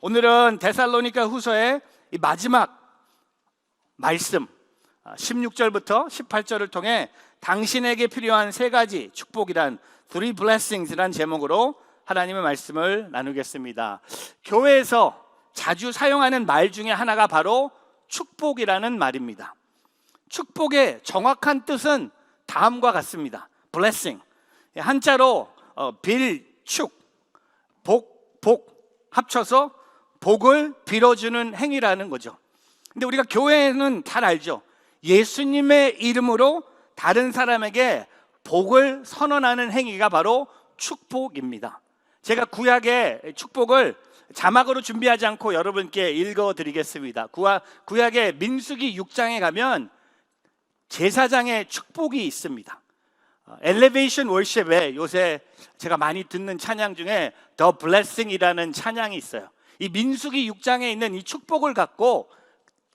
오늘은 데살로니가 후서의 이 마지막 말씀 16절부터 18절을 통해 당신에게 필요한 세 가지 축복이란 Three Blessings이란 제목으로 하나님의 말씀을 나누겠습니다. 교회에서 자주 사용하는 말 중에 하나가 바로 축복이라는 말입니다. 축복의 정확한 뜻은 다음과 같습니다. Blessing, 한자로 빌축, 복 합쳐서 복을 빌어주는 행위라는 거죠. 근데 우리가 교회는 잘 알죠. 예수님의 이름으로 다른 사람에게 복을 선언하는 행위가 바로 축복입니다. 제가 구약의 축복을 자막으로 준비하지 않고 여러분께 읽어드리겠습니다. 구약의 민수기 6장에 가면 제사장의 축복이 있습니다. 엘리베이션 월십에 요새 제가 많이 듣는 찬양 중에 The Blessing이라는 찬양이 있어요. 이 민수기 6장에 있는 이 축복을 갖고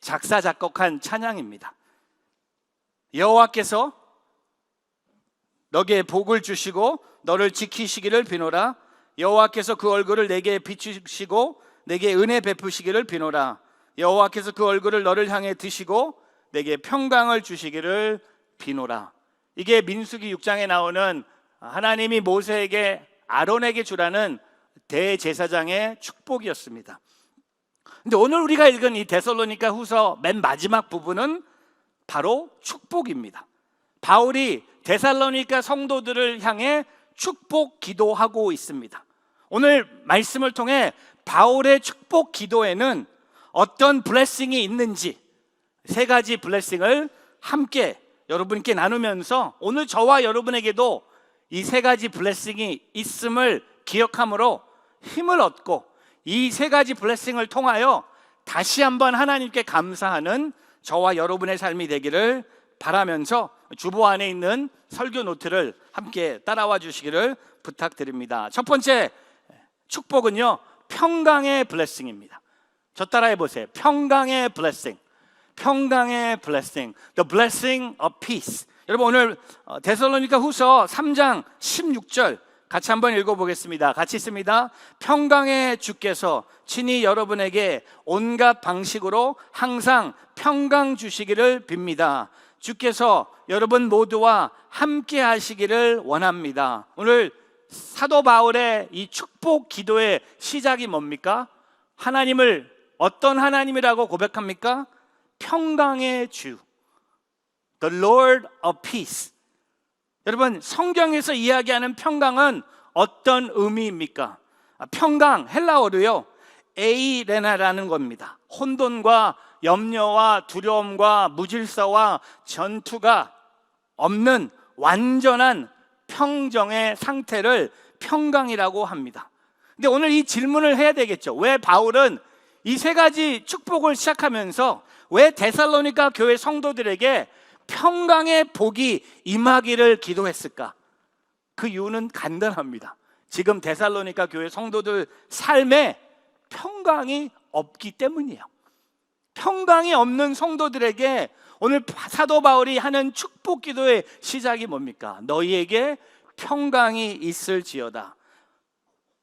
작사 작곡한 찬양입니다. 여호와께서 너게 복을 주시고 너를 지키시기를 비노라. 여호와께서 그 얼굴을 내게 비추시고 내게 은혜 베푸시기를 비노라. 여호와께서 그 얼굴을 너를 향해 드시고 내게 평강을 주시기를 비노라. 이게 민수기 6장에 나오는 하나님이 모세에게 아론에게 주라는 대제사장의 축복이었습니다. 근데 오늘 우리가 읽은 이 데살로니가 후서 맨 마지막 부분은 바로 축복입니다. 바울이 데살로니가 성도들을 향해 축복 기도하고 있습니다. 오늘 말씀을 통해 바울의 축복 기도에는 어떤 블레싱이 있는지 세 가지 블레싱을 함께 여러분께 나누면서 오늘 저와 여러분에게도 이 세 가지 블레싱이 있음을 기억함으로 힘을 얻고 이 세 가지 블레싱을 통하여 다시 한번 하나님께 감사하는 저와 여러분의 삶이 되기를 바라면서 주보 안에 있는 설교 노트를 함께 따라와 주시기를 부탁드립니다. 첫 번째 축복은요, 평강의 블레싱입니다. 저 따라해 보세요. 평강의 블레싱. 평강의 블레싱. The blessing of peace. 여러분 오늘 데살로니가 후서 3장 16절 같이 한번 읽어보겠습니다. 같이 있습니다. 평강의 주께서 친히 여러분에게 온갖 방식으로 항상 평강 주시기를 빕니다. 주께서 여러분 모두와 함께 하시기를 원합니다. 오늘 사도 바울의 이 축복 기도의 시작이 뭡니까? 하나님을 어떤 하나님이라고 고백합니까? 평강의 주, The Lord of Peace. 여러분 성경에서 이야기하는 평강은 어떤 의미입니까? 평강 헬라어로요 에이레나라는 겁니다. 혼돈과 염려와 두려움과 무질서와 전투가 없는 완전한 평정의 상태를 평강이라고 합니다. 근데 오늘 이 질문을 해야 되겠죠. 왜 바울은 이 세 가지 축복을 시작하면서 왜 데살로니가 교회 성도들에게 평강의 복이 임하기를 기도했을까? 그 이유는 간단합니다. 지금 데살로니가 교회 성도들 삶에 평강이 없기 때문이에요. 평강이 없는 성도들에게 오늘 사도 바울이 하는 축복 기도의 시작이 뭡니까? 너희에게 평강이 있을지어다.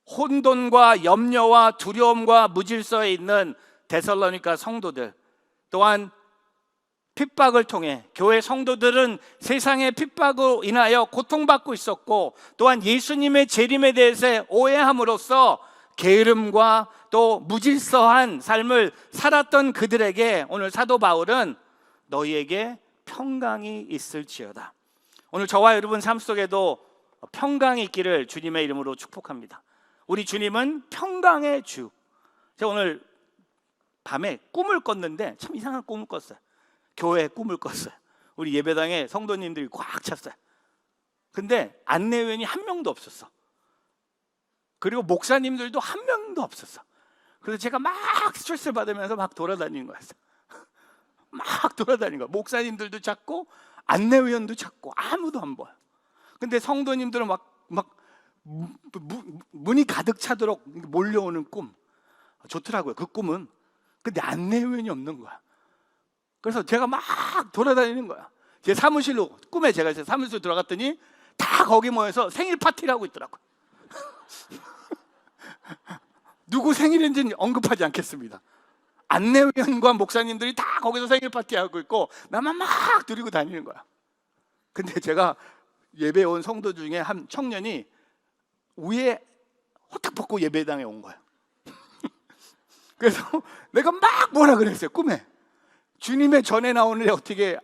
혼돈과 염려와 두려움과 무질서에 있는 데살로니가 성도들, 또한 핍박을 통해 교회 성도들은 세상의 핍박으로 인하여 고통받고 있었고, 또한 예수님의 재림에 대해서 오해함으로써 게으름과 또 무질서한 삶을 살았던 그들에게 오늘 사도 바울은 너희에게 평강이 있을지어다. 오늘 저와 여러분 삶 속에도 평강이 있기를 주님의 이름으로 축복합니다. 우리 주님은 평강의 주. 제가 오늘 밤에 꿈을 꿨는데 참 이상한 꿈을 꿨어요. 교회 꿈을 꿨어요. 우리 예배당에 성도님들이 꽉 찼어요. 근데 안내원이 한 명도 없었어. 그리고 목사님들도 한 명도 없었어. 그래서 제가 막 스트레스를 받으면서 막 돌아다니는 거였어요. 막 돌아다니는 거야. 목사님들도 찾고 안내위원도 찾고 아무도 안 보여. 근데 성도님들은 막 문이 가득 차도록 몰려오는 꿈. 좋더라고요. 그 꿈은. 근데 안내위원이 없는 거야. 그래서 제가 막 돌아다니는 거야. 제 사무실로, 꿈에 제가 제 사무실로 들어갔더니 다 거기 모여서 생일 파티를 하고 있더라고요. 누구 생일인지는 언급하지 않겠습니다. 안내위원과 목사님들이 다 거기서 생일 파티하고 있고 나만 막 누리고 다니는 거야. 근데 제가 예배 온 성도 중에 한 청년이 위에 호탁 벗고 예배당에 온 거야. 그래서 내가 막 뭐라 그랬어요. 꿈에 주님의 전에 나오는 애 어떻게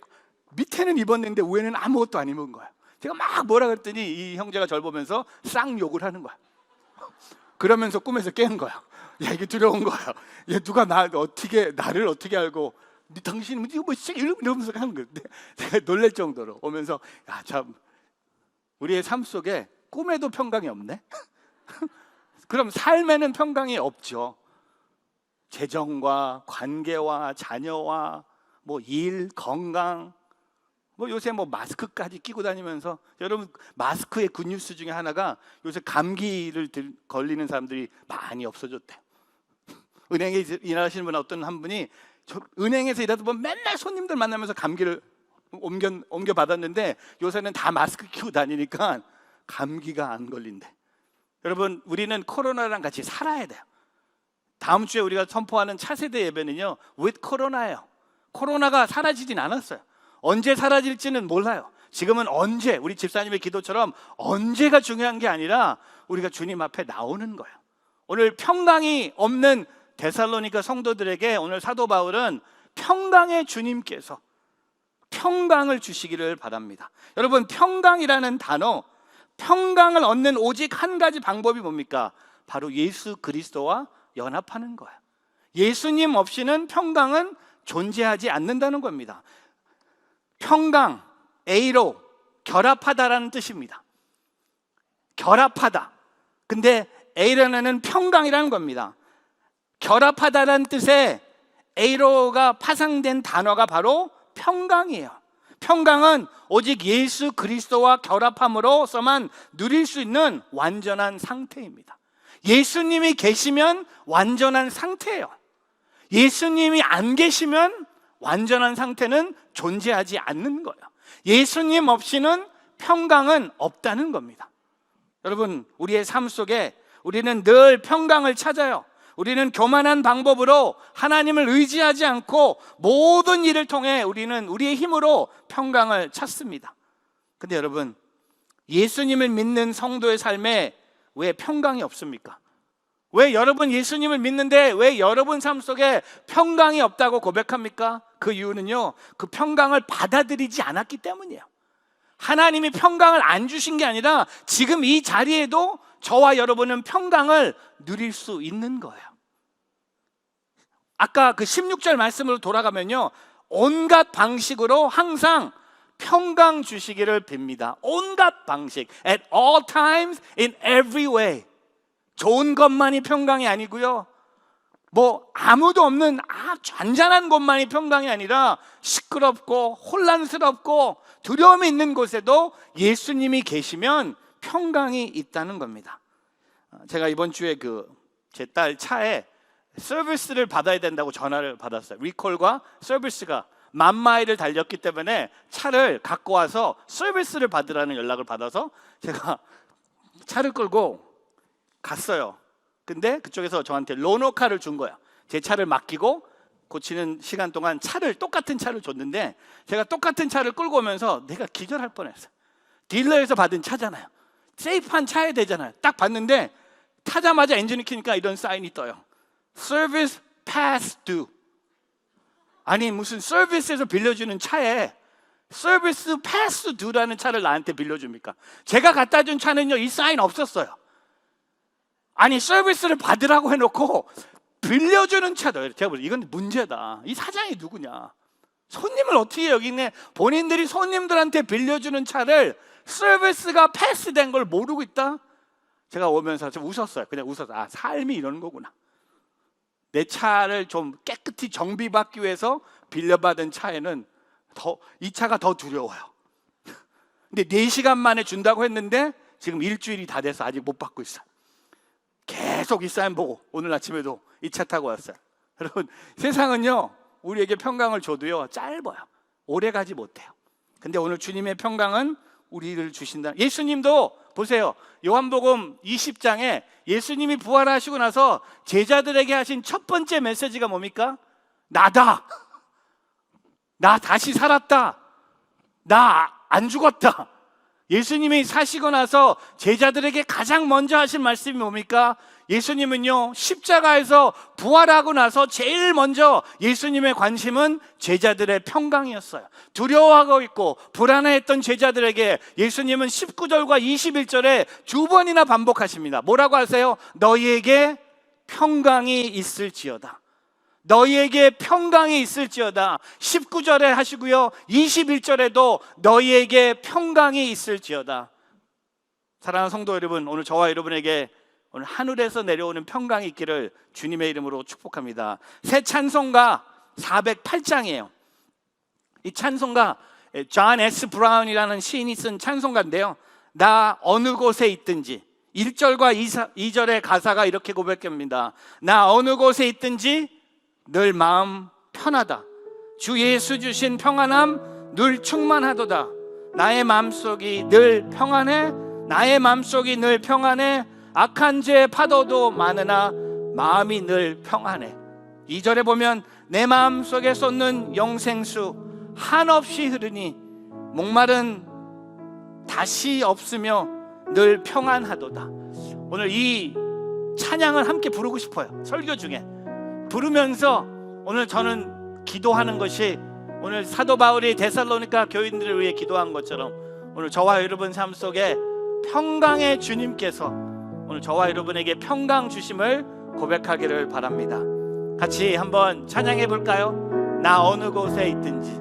밑에는 입었는데 위에는 아무것도 안 입은 거야. 제가 막 뭐라 그랬더니 이 형제가 저를 보면서 쌍욕을 하는 거야. 그러면서 꿈에서 깬 거야. 야, 이게 두려운 거야. 야, 누가 나를 어떻게 알고 당신은 이거 뭐 이러면서 하는 거야. 제가 놀랄 정도로 오면서 야, 참 우리의 삶 속에 꿈에도 평강이 없네. 그럼 삶에는 평강이 없죠. 재정과 관계와 자녀와 뭐 일, 건강, 뭐 요새 뭐 마스크까지 끼고 다니면서 여러분 마스크의 굿뉴스 중에 하나가 요새 감기를 걸리는 사람들이 많이 없어졌대요. 은행에 일하시는 분 어떤 한 분이 은행에서 일하다 보면 맨날 손님들 만나면서 감기를 옮겨 받았는데 요새는 다 마스크 끼고 다니니까 감기가 안 걸린대. 여러분 우리는 코로나랑 같이 살아야 돼요. 다음 주에 우리가 선포하는 차세대 예배는요 with 코로나예요. 코로나가 사라지진 않았어요. 언제 사라질지는 몰라요. 지금은 언제, 우리 집사님의 기도처럼 언제가 중요한 게 아니라 우리가 주님 앞에 나오는 거예요. 오늘 평강이 없는 데살로니가 성도들에게 오늘 사도 바울은 평강의 주님께서 평강을 주시기를 바랍니다. 여러분 평강이라는 단어, 평강을 얻는 오직 한 가지 방법이 뭡니까? 바로 예수 그리스도와 연합하는 거예요. 예수님 없이는 평강은 존재하지 않는다는 겁니다. 평강, 에이로, 결합하다라는 뜻입니다. 결합하다. 근데 에이로는 평강이라는 겁니다. 결합하다라는 뜻의 에이로가 파생된 단어가 바로 평강이에요. 평강은 오직 예수 그리스도와 결합함으로서만 누릴 수 있는 완전한 상태입니다. 예수님이 계시면 완전한 상태예요. 예수님이 안 계시면 완전한 상태는 존재하지 않는 거예요. 예수님 없이는 평강은 없다는 겁니다. 여러분 우리의 삶 속에 우리는 늘 평강을 찾아요. 우리는 교만한 방법으로 하나님을 의지하지 않고 모든 일을 통해 우리는 우리의 힘으로 평강을 찾습니다. 근데 여러분 예수님을 믿는 성도의 삶에 왜 평강이 없습니까? 왜 여러분 예수님을 믿는데 왜 여러분 삶 속에 평강이 없다고 고백합니까? 그 이유는요 그 평강을 받아들이지 않았기 때문이에요. 하나님이 평강을 안 주신 게 아니라 지금 이 자리에도 저와 여러분은 평강을 누릴 수 있는 거예요. 아까 그 16절 말씀으로 돌아가면요 온갖 방식으로 항상 평강 주시기를 빕니다. 온갖 방식, at all times, in every way. 좋은 것만이 평강이 아니고요 뭐 아무도 없는 잔잔한 곳만이 평강이 아니라 시끄럽고 혼란스럽고 두려움이 있는 곳에도 예수님이 계시면 평강이 있다는 겁니다. 제가 이번 주에 제 딸 차에 서비스를 받아야 된다고 전화를 받았어요. 리콜과 서비스가 10,000마일을 달렸기 때문에 차를 갖고 와서 서비스를 받으라는 연락을 받아서 제가 차를 끌고 갔어요. 근데 그쪽에서 저한테 로너카를 준 거야. 제 차를 맡기고 고치는 시간 동안 똑같은 차를 줬는데 제가 똑같은 차를 끌고 오면서 내가 기절할 뻔했어요. 딜러에서 받은 차잖아요. 세이프한 차야 되잖아요. 딱 봤는데 타자마자 엔진을 켜니까 이런 사인이 떠요. Service past due. 아니 무슨 서비스에서 빌려주는 차에 서비스 past due라는 차를 나한테 빌려줍니까? 제가 갖다 준 차는요 이 사인 없었어요. 아니 서비스를 받으라고 해놓고 빌려주는 차도 제가 보기엔 이건 문제다. 이 사장이 누구냐? 손님을 어떻게 여기네? 본인들이 손님들한테 빌려주는 차를 서비스가 패스된 걸 모르고 있다? 제가 오면서 좀 웃었어요. 그냥 웃어서 삶이 이러는 거구나. 내 차를 좀 깨끗이 정비받기 위해서 빌려받은 차에는 이 차가 더 두려워요. 근데 4시간 만에 준다고 했는데 지금 일주일이 다 돼서 아직 못 받고 있어요. 계속 이 사인 보고 오늘 아침에도 이 차 타고 왔어요. 여러분 세상은요 우리에게 평강을 줘도요 짧아요. 오래 가지 못해요. 근데 오늘 주님의 평강은 우리를 주신다. 예수님도 보세요. 요한복음 20장에 예수님이 부활하시고 나서 제자들에게 하신 첫 번째 메시지가 뭡니까? 나다. 나 다시 살았다. 나 안 죽었다. 예수님이 사시고 나서 제자들에게 가장 먼저 하신 말씀이 뭡니까? 예수님은요, 십자가에서 부활하고 나서 제일 먼저 예수님의 관심은 제자들의 평강이었어요. 두려워하고 있고 불안해했던 제자들에게 예수님은 19절과 21절에 두 번이나 반복하십니다. 뭐라고 하세요? 너희에게 평강이 있을지어다. 너희에게 평강이 있을지어다. 19절에 하시고요, 21절에도 너희에게 평강이 있을지어다. 사랑하는 성도 여러분, 오늘 저와 여러분에게 오늘 하늘에서 내려오는 평강이 있기를 주님의 이름으로 축복합니다. 새 찬송가 408장이에요. 이 찬송가 존 S. 브라운이라는 시인이 쓴 찬송가인데요, 나 어느 곳에 있든지 1절과 2절의 가사가 이렇게 고백합니다. 나 어느 곳에 있든지 늘 마음 편하다. 주 예수 주신 평안함 늘 충만하도다. 나의 마음속이 늘 평안해. 나의 마음속이 늘 평안해. 악한 죄의 파도도 많으나 마음이 늘 평안해. 2절에 보면 내 마음속에 솟는 영생수 한없이 흐르니 목마른 다시 없으며 늘 평안하도다. 오늘 이 찬양을 함께 부르고 싶어요. 설교 중에 부르면서 오늘 저는 기도하는 것이 오늘 사도 바울이 데살로니가 교인들을 위해 기도한 것처럼 오늘 저와 여러분 삶 속에 평강의 주님께서 오늘 저와 여러분에게 평강 주심을 고백하기를 바랍니다. 같이 한번 찬양해 볼까요? 나 어느 곳에 있든지.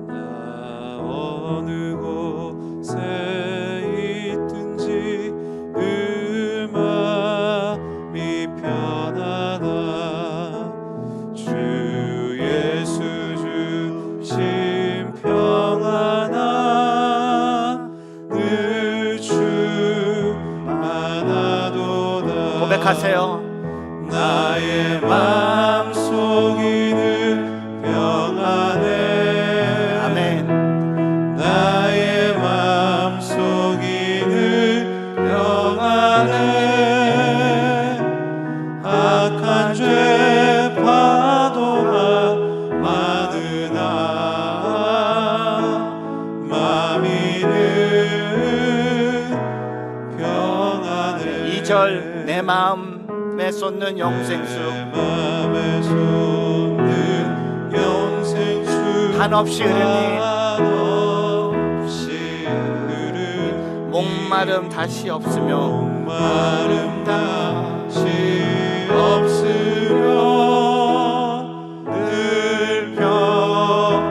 나 어느 곳에 있든지 늘 마음이 편하다. 주 예수 주신 평안함 늘 충만하도다. 고백하세요. 나의 마음속이 늘 평안해. 아멘. 나의 마음속이 늘 평안해. 악한 죄 파도가 많으나 마음이 늘 평안해. 2절 내 마음에 쏟는 영생수 마음에 솟는 영생수 한없이 흐르니 한없이 흐르니 목마름 다시 없으며 목마름 다시 없으며 늘 평안하도다.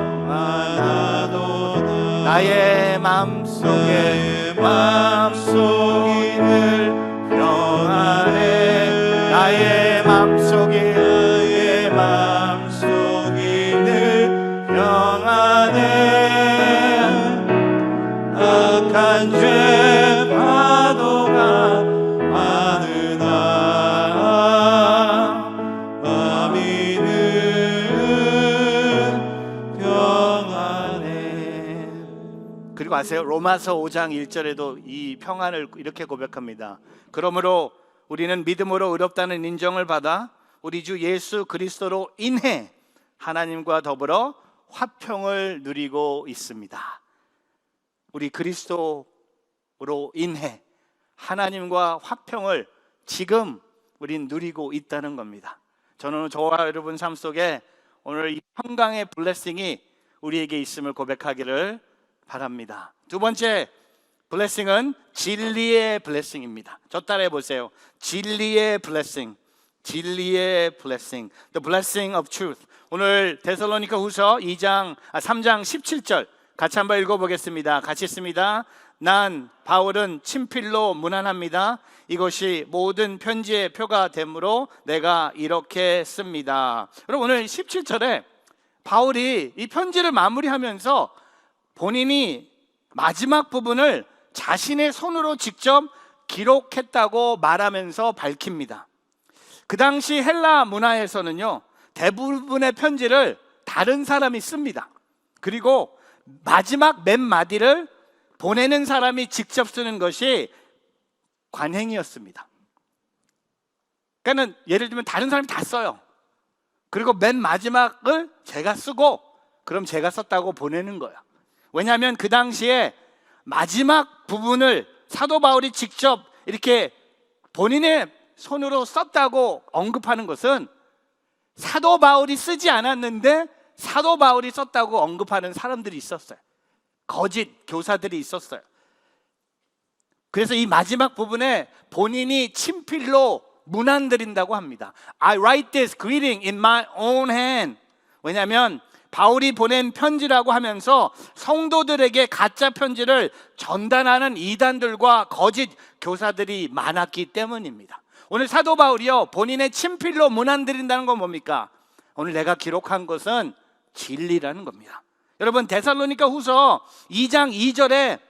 나의 마음속에 마음속이 늘 평안해. 나의 마음속에 나의 마음속이 늘 평안해. 악한 죄 파도가 많으나 마음이 늘 평안해. 그리고 아세요? 로마서 5장 1절에도 이 평안을 이렇게 고백합니다. 그러므로 우리는 믿음으로 의롭다는 인정을 받아 우리 주 예수 그리스도로 인해 하나님과 더불어 화평을 누리고 있습니다. 우리 그리스도로 인해 하나님과 화평을 지금 우린 누리고 있다는 겁니다. 저는 저와 여러분 삶 속에 오늘 이 평강의 블레싱이 우리에게 있음을 고백하기를 바랍니다. 두 번째 블레싱은 진리의 블레싱입니다. 저 따라해 보세요. 진리의 블레싱. 진리의 블레싱. The blessing of truth. 오늘 데살로니가 후서 3장 17절 같이 한번 읽어보겠습니다. 같이 읽습니다. 난 바울은 친필로 문안합니다. 이것이 모든 편지의 표가 되므로 내가 이렇게 씁니다. 여러분 오늘 17절에 바울이 이 편지를 마무리하면서 본인이 마지막 부분을 자신의 손으로 직접 기록했다고 말하면서 밝힙니다. 그 당시 헬라 문화에서는요, 대부분의 편지를 다른 사람이 씁니다. 그리고 마지막 맨 마디를 보내는 사람이 직접 쓰는 것이 관행이었습니다. 그러니까 예를 들면 다른 사람이 다 써요. 그리고 맨 마지막을 제가 쓰고 그럼 제가 썼다고 보내는 거예요. 왜냐하면 그 당시에 마지막 부분을 사도 바울이 직접 이렇게 본인의 손으로 썼다고 언급하는 것은 사도 바울이 쓰지 않았는데 사도 바울이 썼다고 언급하는 사람들이 있었어요. 거짓 교사들이 있었어요. 그래서 이 마지막 부분에 본인이 친필로 문안드린다고 합니다. I write this greeting in my own hand. 왜냐하면 바울이 보낸 편지라고 하면서 성도들에게 가짜 편지를 전달하는 이단들과 거짓 교사들이 많았기 때문입니다. 오늘 사도 바울이요, 본인의 친필로 문안드린다는 건 뭡니까? 오늘 내가 기록한 것은 진리라는 겁니다. 여러분, 데살로니가 후서 2장 2절에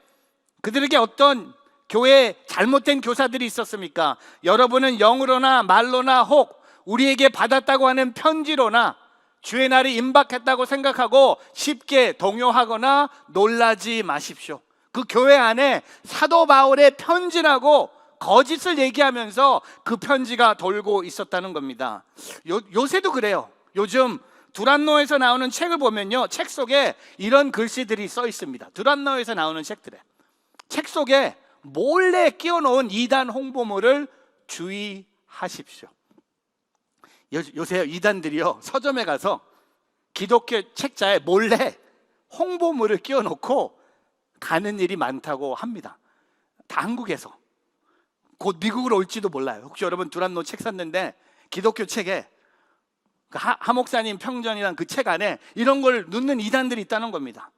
그들에게 어떤 교회에 잘못된 교사들이 있었습니까? 여러분은 영으로나 말로나 혹 우리에게 받았다고 하는 편지로나 주의 날이 임박했다고 생각하고 쉽게 동요하거나 놀라지 마십시오. 그 교회 안에 사도 바울의 편지라고 거짓을 얘기하면서 그 편지가 돌고 있었다는 겁니다. 요새도 그래요. 요즘 두란노에서 나오는 책을 보면요, 책 속에 이런 글씨들이 써 있습니다. 두란노에서 나오는 책들에 책 속에 몰래 끼워놓은 이단 홍보물을 주의하십시오. 요새 이단들이요, 서점에 가서 기독교 책자에 몰래 홍보물을 끼워놓고 가는 일이 많다고 합니다. 다 한국에서. 곧 미국으로 올지도 몰라요. 혹시 여러분 두란노 책 샀는데 기독교 책에 하 목사님 평전이란 그 책 안에 이런 걸 넣는 이단들이 있다는 겁니다.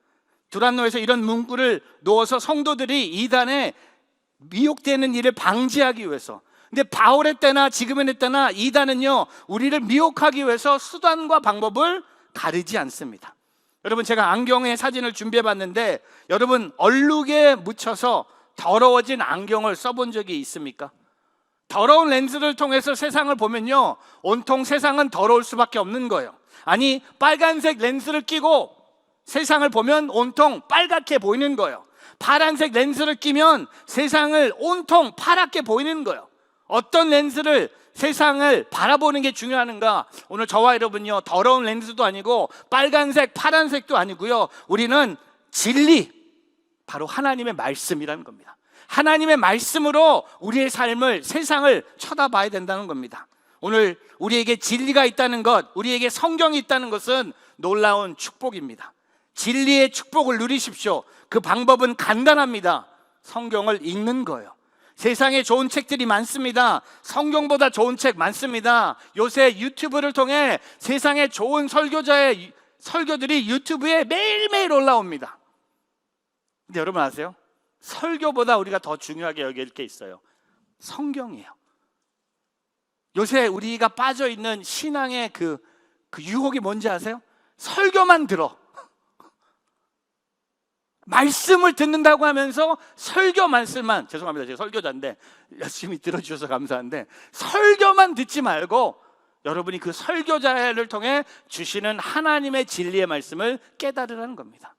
두란노에서 이런 문구를 넣어서 성도들이 이단에 미혹되는 일을 방지하기 위해서. 근데 바울의 때나 지금의 때나 이단은요, 우리를 미혹하기 위해서 수단과 방법을 가리지 않습니다. 여러분, 제가 안경의 사진을 준비해 봤는데 여러분, 얼룩에 묻혀서 더러워진 안경을 써본 적이 있습니까? 더러운 렌즈를 통해서 세상을 보면요, 온통 세상은 더러울 수밖에 없는 거예요. 아니, 빨간색 렌즈를 끼고 세상을 보면 온통 빨갛게 보이는 거예요. 파란색 렌즈를 끼면 세상을 온통 파랗게 보이는 거예요. 어떤 렌즈를 세상을 바라보는 게 중요한가? 오늘 저와 여러분요, 더러운 렌즈도 아니고 빨간색, 파란색도 아니고요, 우리는 진리, 바로 하나님의 말씀이라는 겁니다. 하나님의 말씀으로 우리의 삶을, 세상을 쳐다봐야 된다는 겁니다. 오늘 우리에게 진리가 있다는 것, 우리에게 성경이 있다는 것은 놀라운 축복입니다. 진리의 축복을 누리십시오. 그 방법은 간단합니다. 성경을 읽는 거예요. 세상에 좋은 책들이 많습니다. 성경보다 좋은 책 많습니다. 요새 유튜브를 통해 세상에 좋은 설교자의 설교들이 유튜브에 매일매일 올라옵니다. 근데 여러분 아세요? 설교보다 우리가 더 중요하게 여길 게 있어요. 성경이에요. 요새 우리가 빠져있는 신앙의 그 유혹이 뭔지 아세요? 설교만 들어. 말씀을 듣는다고 하면서 설교 말씀만, 죄송합니다, 제가 설교자인데 열심히 들어주셔서 감사한데, 설교만 듣지 말고 여러분이 그 설교자를 통해 주시는 하나님의 진리의 말씀을 깨달으라는 겁니다.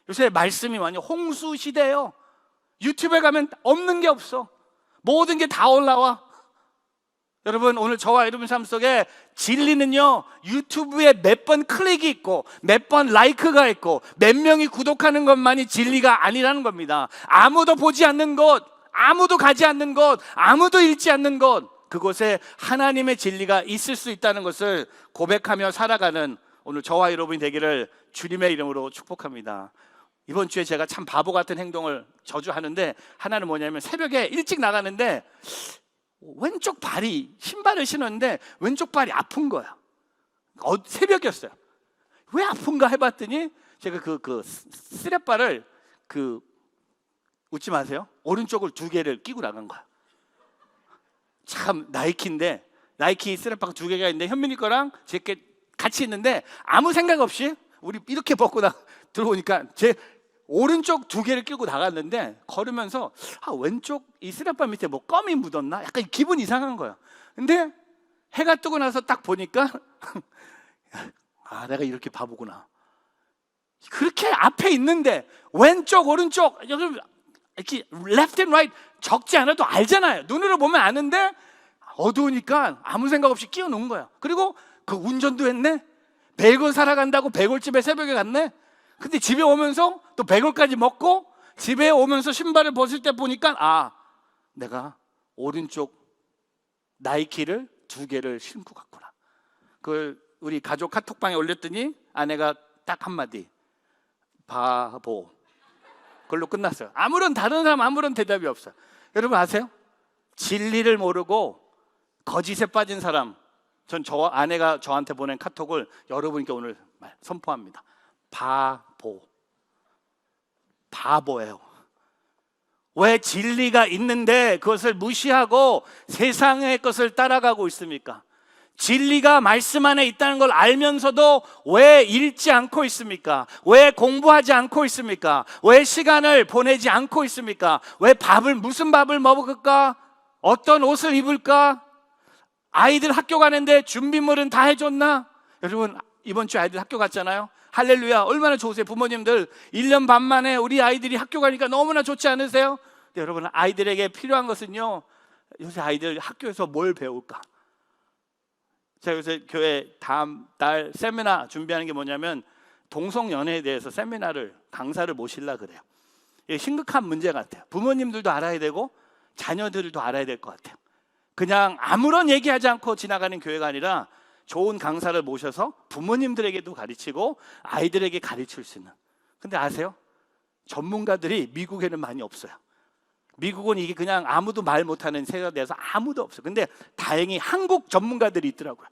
요새 말씀이 많이 홍수 시대예요. 유튜브에 가면 없는 게 없어. 모든 게 다 올라와. 여러분, 오늘 저와 여러분 삶 속에 진리는요, 유튜브에 몇 번 클릭이 있고 몇 번 라이크가 있고 몇 명이 구독하는 것만이 진리가 아니라는 겁니다. 아무도 보지 않는 곳, 아무도 가지 않는 곳, 아무도 읽지 않는 곳, 그곳에 하나님의 진리가 있을 수 있다는 것을 고백하며 살아가는 오늘 저와 여러분이 되기를 주님의 이름으로 축복합니다. 이번 주에 제가 참 바보 같은 행동을 자주 하는데, 하나는 뭐냐면 새벽에 일찍 나가는데 왼쪽 발이, 신발을 신었는데 왼쪽 발이 아픈 거야. 새벽이었어요. 왜 아픈가 해봤더니 제가 그 스레바를 웃지 마세요, 오른쪽을 2개를 끼고 나간 거야. 참, 나이키인데, 나이키 스레바가 2개가 있는데 현민이 거랑 제게 같이 있는데 아무 생각 없이 우리 이렇게 벗고 들어오니까 제 오른쪽 2개를 끼고 나갔는데 걸으면서 왼쪽 이 스레바 밑에 뭐 껌이 묻었나? 약간 기분 이상한 거야. 근데 해가 뜨고 나서 딱 보니까 내가 이렇게 바보구나. 그렇게 앞에 있는데 왼쪽 오른쪽 여러분 이렇게 left and right 적지 않아도 알잖아요. 눈으로 보면 아는데 어두우니까 아무 생각 없이 끼워놓은 거야. 그리고 그 운전도 했네. 100원 사러 간다고 100원집에 새벽에 갔네. 근데 집에 오면서 또 100원까지 먹고 집에 오면서 신발을 벗을 때 보니까 내가 오른쪽 나이키를 2개를 신고 갔구나. 그걸 우리 가족 카톡방에 올렸더니 아내가 딱 한마디, 바보. 그걸로 끝났어요. 다른 사람 아무런 대답이 없어요. 여러분 아세요? 진리를 모르고 거짓에 빠진 사람, 아내가 저한테 보낸 카톡을 여러분께 오늘 선포합니다. 바보예요. 왜 진리가 있는데 그것을 무시하고 세상의 것을 따라가고 있습니까? 진리가 말씀 안에 있다는 걸 알면서도 왜 읽지 않고 있습니까? 왜 공부하지 않고 있습니까? 왜 시간을 보내지 않고 있습니까? 왜 무슨 밥을 먹을까? 어떤 옷을 입을까? 아이들 학교 가는데 준비물은 다 해줬나? 여러분 이번 주 아이들 학교 갔잖아요. 할렐루야. 얼마나 좋으세요. 부모님들 1년 반 만에 우리 아이들이 학교 가니까 너무나 좋지 않으세요? 근데 여러분 아이들에게 필요한 것은요, 요새 아이들 학교에서 뭘 배울까? 제가 요새 교회 다음 달 세미나 준비하는 게 뭐냐면 동성연애에 대해서 강사를 모시려고 그래요. 이게 심각한 문제 같아요. 부모님들도 알아야 되고 자녀들도 알아야 될 것 같아요. 그냥 아무런 얘기하지 않고 지나가는 교회가 아니라 좋은 강사를 모셔서 부모님들에게도 가르치고 아이들에게 가르칠 수 있는. 근데 아세요? 전문가들이 미국에는 많이 없어요. 미국은 이게 그냥 아무도 말 못하는 세계가 돼서 아무도 없어요. 근데 다행히 한국 전문가들이 있더라고요.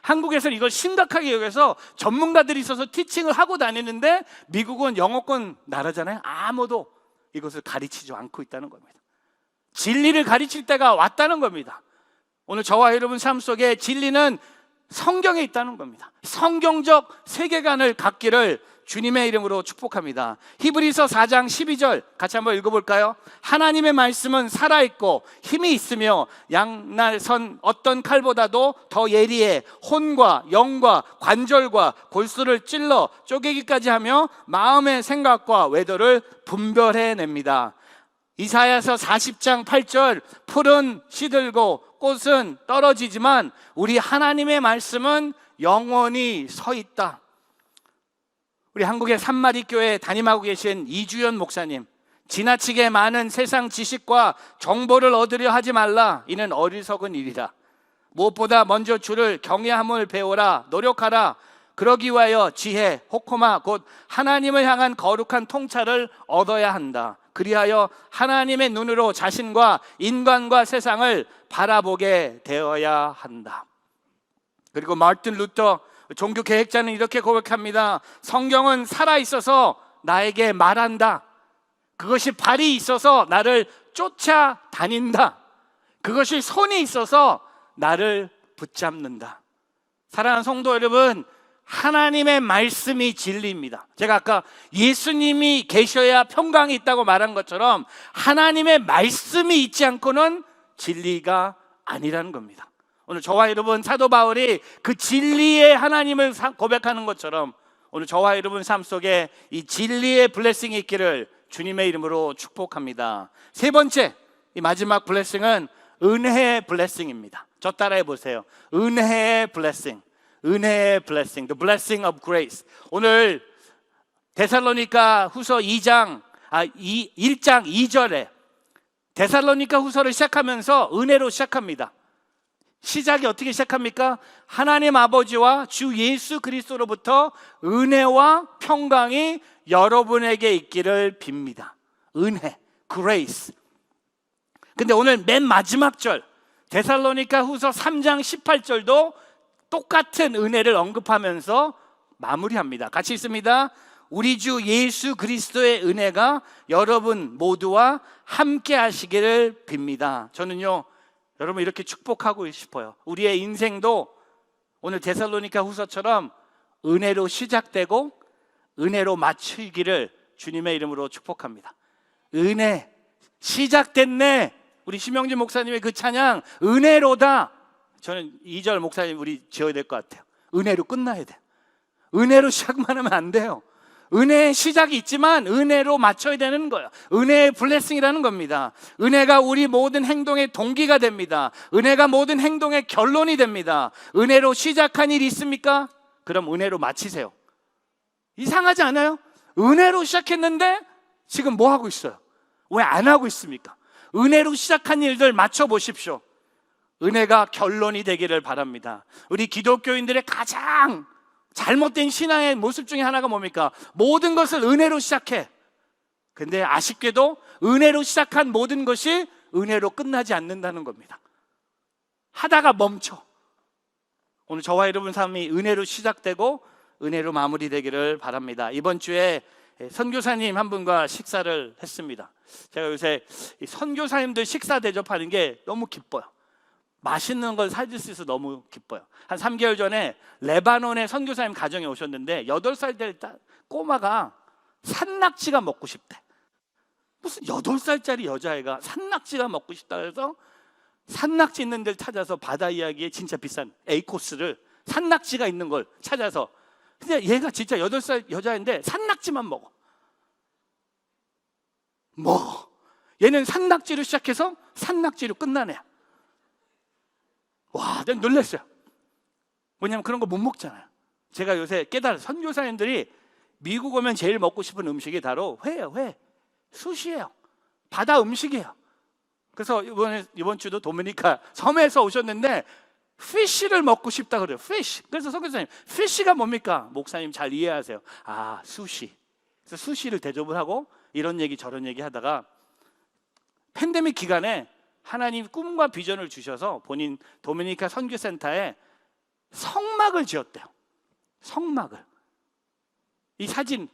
한국에서는 이걸 심각하게 여겨서 전문가들이 있어서 티칭을 하고 다니는데 미국은 영어권 나라잖아요. 아무도 이것을 가르치지 않고 있다는 겁니다. 진리를 가르칠 때가 왔다는 겁니다. 오늘 저와 여러분 삶 속에 진리는 성경에 있다는 겁니다. 성경적 세계관을 갖기를 주님의 이름으로 축복합니다. 히브리서 4장 12절 같이 한번 읽어볼까요? 하나님의 말씀은 살아있고 힘이 있으며 양날선 어떤 칼보다도 더 예리해 혼과 영과 관절과 골수를 찔러 쪼개기까지 하며 마음의 생각과 외도를 분별해냅니다. 이사야서 40장 8절 풀은 시들고 꽃은 떨어지지만 우리 하나님의 말씀은 영원히 서 있다. 우리 한국의 산마리교회 담임하고 계신 이주연 목사님, 지나치게 많은 세상 지식과 정보를 얻으려 하지 말라. 이는 어리석은 일이라. 무엇보다 먼저 주를 경외함을 배우라. 노력하라. 그러기 위하여 지혜, 호코마 곧 하나님을 향한 거룩한 통찰을 얻어야 한다. 그리하여 하나님의 눈으로 자신과 인간과 세상을 바라보게 되어야 한다. 그리고 마르틴 루터 종교 계획자는 이렇게 고백합니다. 성경은 살아있어서 나에게 말한다. 그것이 발이 있어서 나를 쫓아다닌다. 그것이 손이 있어서 나를 붙잡는다. 사랑하는 성도 여러분, 하나님의 말씀이 진리입니다. 제가 아까 예수님이 계셔야 평강이 있다고 말한 것처럼 하나님의 말씀이 있지 않고는 진리가 아니라는 겁니다. 오늘 저와 여러분 사도 바울이 그 진리의 하나님을 고백하는 것처럼 오늘 저와 여러분 삶 속에 이 진리의 블레싱이 있기를 주님의 이름으로 축복합니다. 세 번째, 이 마지막 블레싱은 은혜의 블레싱입니다. 저 따라해 보세요. 은혜의 블레싱. 은혜의 블레싱, the blessing of grace. 오늘 데살로니가 후서 1장 2절에 데살로니가 후서를 시작하면서 은혜로 시작합니다. 시작이 어떻게 시작합니까? 하나님 아버지와 주 예수 그리스도로부터 은혜와 평강이 여러분에게 있기를 빕니다. 은혜, grace. 근데 오늘 맨 마지막 절 데살로니가 후서 3장 18절도 똑같은 은혜를 언급하면서 마무리합니다. 같이 있습니다. 우리 주 예수 그리스도의 은혜가 여러분 모두와 함께 하시기를 빕니다. 저는요, 여러분 이렇게 축복하고 싶어요. 우리의 인생도 오늘 데살로니가 후서처럼 은혜로 시작되고 은혜로 마치기를 주님의 이름으로 축복합니다. 은혜 시작됐네. 우리 심영진 목사님의 그 찬양 은혜로다. 저는 2절 목사님 우리 지어야 될 것 같아요. 은혜로 끝나야 돼요. 은혜로 시작만 하면 안 돼요. 은혜의 시작이 있지만 은혜로 맞춰야 되는 거예요. 은혜의 블레싱이라는 겁니다. 은혜가 우리 모든 행동의 동기가 됩니다. 은혜가 모든 행동의 결론이 됩니다. 은혜로 시작한 일이 있습니까? 그럼 은혜로 마치세요. 이상하지 않아요? 은혜로 시작했는데 지금 뭐 하고 있어요? 왜 안 하고 있습니까? 은혜로 시작한 일들 맞춰보십시오. 은혜가 결론이 되기를 바랍니다. 우리 기독교인들의 가장 잘못된 신앙의 모습 중에 하나가 뭡니까? 모든 것을 은혜로 시작해. 근데 아쉽게도 은혜로 시작한 모든 것이 은혜로 끝나지 않는다는 겁니다. 하다가 멈춰. 오늘 저와 여러분 삶이 은혜로 시작되고 은혜로 마무리되기를 바랍니다. 이번 주에 선교사님 한 분과 식사를 했습니다. 제가 요새 선교사님들 식사 대접하는 게 너무 기뻐요. 맛있는 걸 사줄 수 있어서 너무 기뻐요. 한 3개월 전에 레바논의 선교사님 가정에 오셨는데 8살 될 꼬마가 산낙지가 먹고 싶대. 무슨 8살짜리 여자애가 산낙지가 먹고 싶다 해서 산낙지 있는 데를 찾아서 바다 이야기에 진짜 비싼 A코스를 산낙지가 있는 걸 찾아서, 근데 얘가 진짜 8살 여자인데 산낙지만 먹어. 얘는 산낙지로 시작해서 산낙지로 끝나네. 와, 내가 놀랐어요. 뭐냐면 그런 거 못 먹잖아요. 제가 요새 깨달아, 선교사님들이 미국 오면 제일 먹고 싶은 음식이 바로 회예요. 회, 수시예요. 바다 음식이에요. 그래서 이번 주도 도미니카 섬에서 오셨는데 피쉬를 먹고 싶다 그래요. 피쉬. 그래서 선교사님, 피쉬가 뭡니까? 목사님 잘 이해하세요. 아, 수시. 그래서 수시를 대접을 하고 이런 얘기 저런 얘기 하다가 팬데믹 기간에 하나님 꿈과 비전을 주셔서 본인 도미니카 선교센터에 성막을 지었대요. 성막을. 이 사진,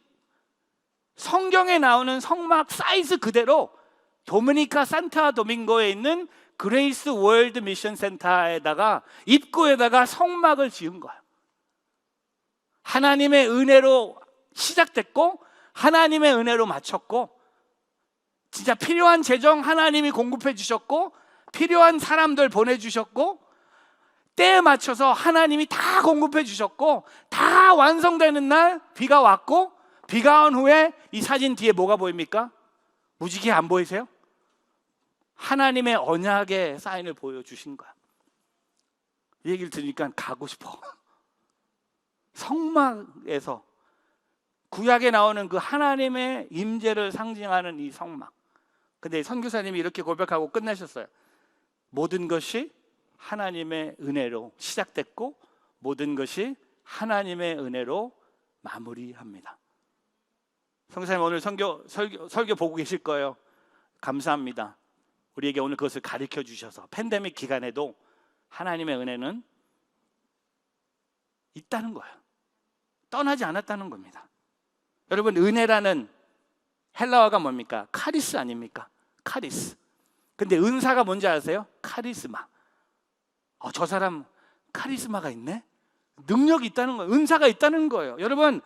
성경에 나오는 성막 사이즈 그대로 도미니카 산타 도밍고에 있는 그레이스 월드 미션 센터에다가 입구에다가 성막을 지은 거예요. 하나님의 은혜로 시작됐고 하나님의 은혜로 마쳤고, 진짜 필요한 재정 하나님이 공급해 주셨고 필요한 사람들 보내주셨고 때에 맞춰서 하나님이 다 공급해 주셨고 다 완성되는 날 비가 왔고, 비가 온 후에 이 사진 뒤에 뭐가 보입니까? 무지개 안 보이세요? 하나님의 언약의 사인을 보여주신 거야. 이 얘기를 들으니까 가고 싶어. 성막에서 구약에 나오는 그 하나님의 임재를 상징하는 이 성막. 근데 선교사님이 이렇게 고백하고 끝내셨어요. 모든 것이 하나님의 은혜로 시작됐고 모든 것이 하나님의 은혜로 마무리합니다. 선교사님 오늘 설교 보고 계실 거예요. 감사합니다. 우리에게 오늘 그것을 가르쳐 주셔서 팬데믹 기간에도 하나님의 은혜는 있다는 거예요. 떠나지 않았다는 겁니다. 여러분, 은혜라는 헬라어가 뭡니까? 카리스 아닙니까? 카리스. 근데 은사가 뭔지 아세요? 카리스마. 저 사람 카리스마가 있네? 능력이 있다는 거예요. 은사가 있다는 거예요. 여러분,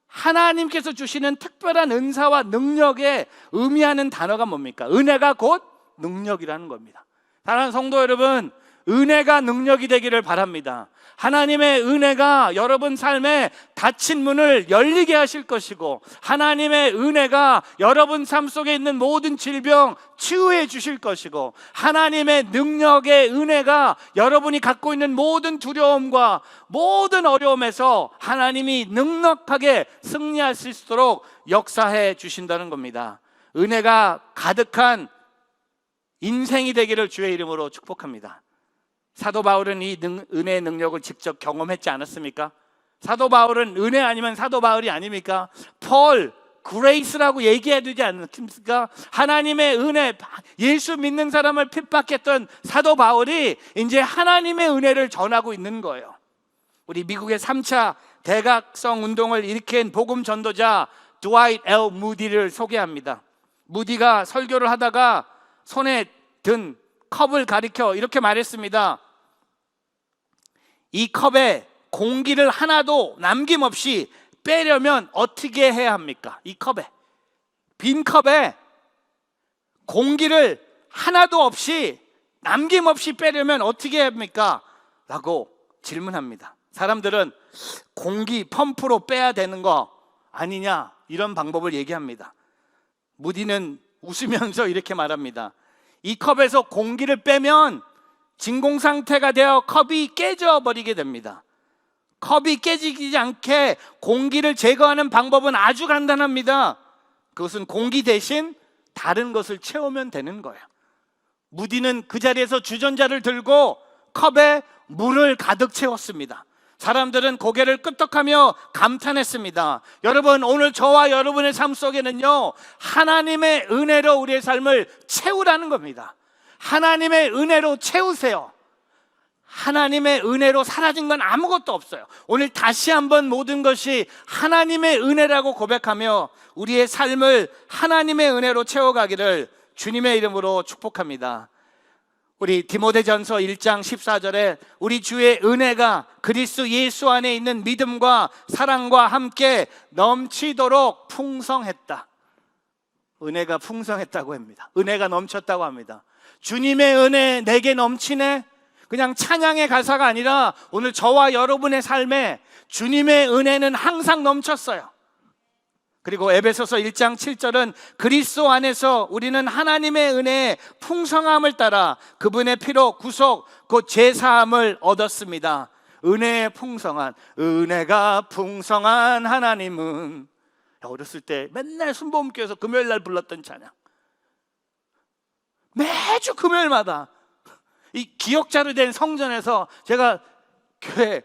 하나님께서 주시는 특별한 은사와 능력에 의미하는 단어가 뭡니까? 은혜가 곧 능력이라는 겁니다. 사랑하는 성도 여러분, 은혜가 능력이 되기를 바랍니다. 하나님의 은혜가 여러분 삶에 닫힌 문을 열리게 하실 것이고 하나님의 은혜가 여러분 삶 속에 있는 모든 질병 치유해 주실 것이고 하나님의 능력의 은혜가 여러분이 갖고 있는 모든 두려움과 모든 어려움에서 하나님이 넉넉하게 승리할 수 있도록 역사해 주신다는 겁니다. 은혜가 가득한 인생이 되기를 주의 이름으로 축복합니다. 사도 바울은 이 은혜의 능력을 직접 경험했지 않았습니까? 사도 바울은 은혜 아니면 사도 바울이 아닙니까? 펄, 그레이스라고 얘기해야 되지 않습니까? 하나님의 은혜, 예수 믿는 사람을 핍박했던 사도 바울이 이제 하나님의 은혜를 전하고 있는 거예요. 우리 미국의 3차 대각성 운동을 일으킨 복음 전도자 드와이트 L. 무디를 소개합니다. 무디가 설교를 하다가 손에 든 컵을 가리켜 이렇게 말했습니다. 이 컵에 공기를 하나도 남김없이 빼려면 어떻게 해야 합니까? 이 컵에, 빈 컵에 공기를 하나도 없이 남김없이 빼려면 어떻게 해야 합니까? 라고 질문합니다. 사람들은 공기 펌프로 빼야 되는 거 아니냐, 이런 방법을 얘기합니다. 무디는 웃으면서 이렇게 말합니다. 이 컵에서 공기를 빼면 진공 상태가 되어 컵이 깨져버리게 됩니다. 컵이 깨지지 않게 공기를 제거하는 방법은 아주 간단합니다. 그것은 공기 대신 다른 것을 채우면 되는 거예요. 무디는 그 자리에서 주전자를 들고 컵에 물을 가득 채웠습니다. 사람들은 고개를 끄덕하며 감탄했습니다. 여러분, 오늘 저와 여러분의 삶 속에는요, 하나님의 은혜로 우리의 삶을 채우라는 겁니다. 하나님의 은혜로 채우세요. 하나님의 은혜로 사라진 건 아무것도 없어요. 오늘 다시 한번 모든 것이 하나님의 은혜라고 고백하며 우리의 삶을 하나님의 은혜로 채워가기를 주님의 이름으로 축복합니다. 우리 디모데전서 1장 14절에 우리 주의 은혜가 그리스도 예수 안에 있는 믿음과 사랑과 함께 넘치도록 풍성했다. 은혜가 풍성했다고 합니다. 은혜가 넘쳤다고 합니다. 주님의 은혜 내게 넘치네. 그냥 찬양의 가사가 아니라 오늘 저와 여러분의 삶에 주님의 은혜는 항상 넘쳤어요. 그리고 에베소서 1장 7절은 그리스도 안에서 우리는 하나님의 은혜의 풍성함을 따라 그분의 피로 구속 곧 제사함을 얻었습니다. 은혜의 풍성한, 은혜가 풍성한 하나님은, 어렸을 때 맨날 순복음교회에서 금요일 날 불렀던 찬양, 매주 금요일마다 이 기억자로 된 성전에서 제가 교회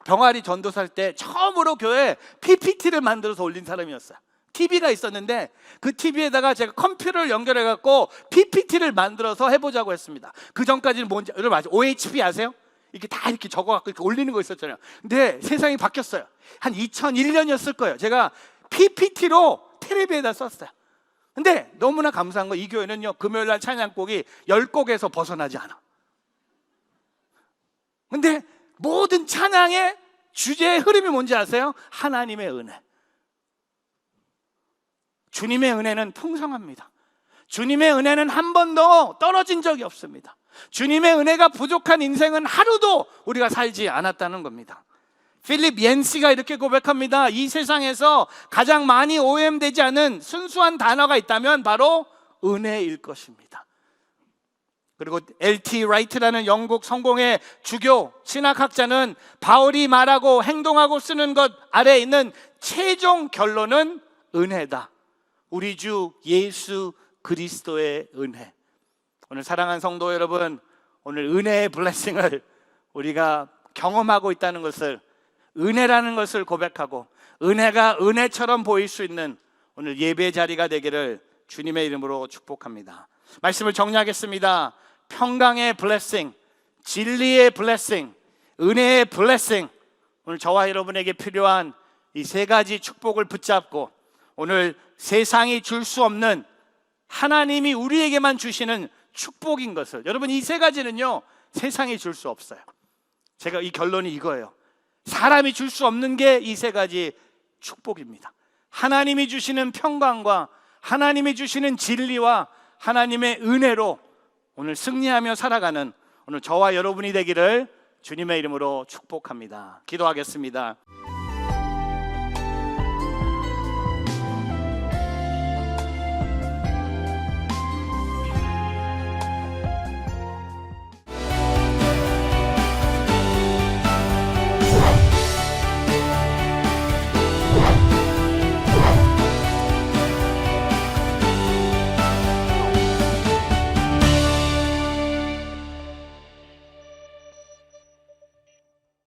병아리 전도살 때 처음으로 교회에 PPT를 만들어서 올린 사람이었어요. TV가 있었는데 그 TV에다가 제가 컴퓨터를 연결해 갖고 PPT를 만들어서 해보자고 했습니다. 그 전까지는 뭔지 여러분 아세요? OHP 아세요? 이렇게 다 이렇게 적어 갖고 이렇게 올리는 거 있었잖아요. 근데 세상이 바뀌었어요. 한 2001년이었을 거예요. 제가 PPT로 텔레비에다 썼어요. 근데 너무나 감사한 거, 이 교회는요, 금요일 날 찬양곡이 10곡에서 벗어나지 않아. 근데 모든 찬양의 주제의 흐름이 뭔지 아세요? 하나님의 은혜. 주님의 은혜는 풍성합니다. 주님의 은혜는 한 번도 떨어진 적이 없습니다. 주님의 은혜가 부족한 인생은 하루도 우리가 살지 않았다는 겁니다. 필립 옌시가 이렇게 고백합니다. 이 세상에서 가장 많이 오염되지 않은 순수한 단어가 있다면 바로 은혜일 것입니다. 그리고 L.T. 라이트라는 영국 성공의 주교 신학학자는 바울이 말하고 행동하고 쓰는 것 아래에 있는 최종 결론은 은혜다. 우리 주 예수 그리스도의 은혜. 오늘 사랑하는 성도 여러분, 오늘 은혜의 블레싱을 우리가 경험하고 있다는 것을, 은혜라는 것을 고백하고 은혜가 은혜처럼 보일 수 있는 오늘 예배 자리가 되기를 주님의 이름으로 축복합니다. 말씀을 정리하겠습니다. 평강의 블레싱, 진리의 블레싱, 은혜의 블레싱. 오늘 저와 여러분에게 필요한 이 세 가지 축복을 붙잡고 오늘 세상이 줄 수 없는 하나님이 우리에게만 주시는 축복인 것을, 여러분 이 세 가지는요 세상이 줄 수 없어요. 제가 이 결론이 이거예요. 사람이 줄 수 없는 게 이 세 가지 축복입니다. 하나님이 주시는 평강과 하나님이 주시는 진리와 하나님의 은혜로 오늘 승리하며 살아가는 오늘 저와 여러분이 되기를 주님의 이름으로 축복합니다. 기도하겠습니다.